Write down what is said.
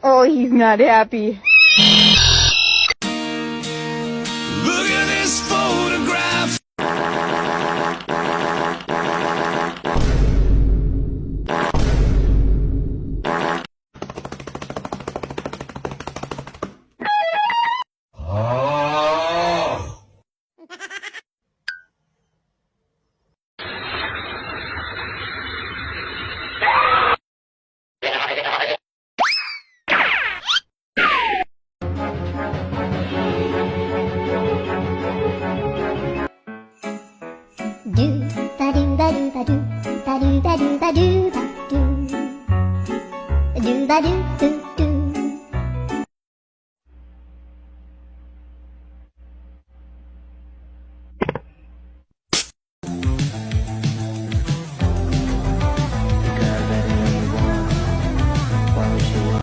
Oh, he's not happy. Look at this photograph. Do ba do ba do ba do ba do ba do ba do ba do ba do do do